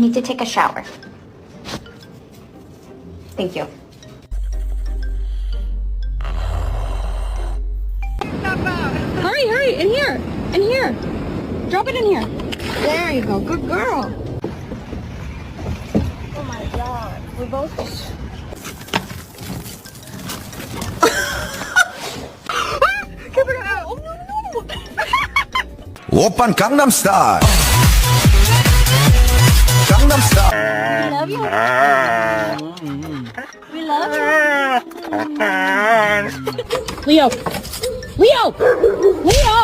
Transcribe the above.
need to take a shower. Thank you. Hurry, hurry, in here, in here. Drop it in here. There you go, good girl. Oh my God, we both just... Oppan Gangnam Style. Gangnam Style. We love you. We love you. Leo! Leo! Leo!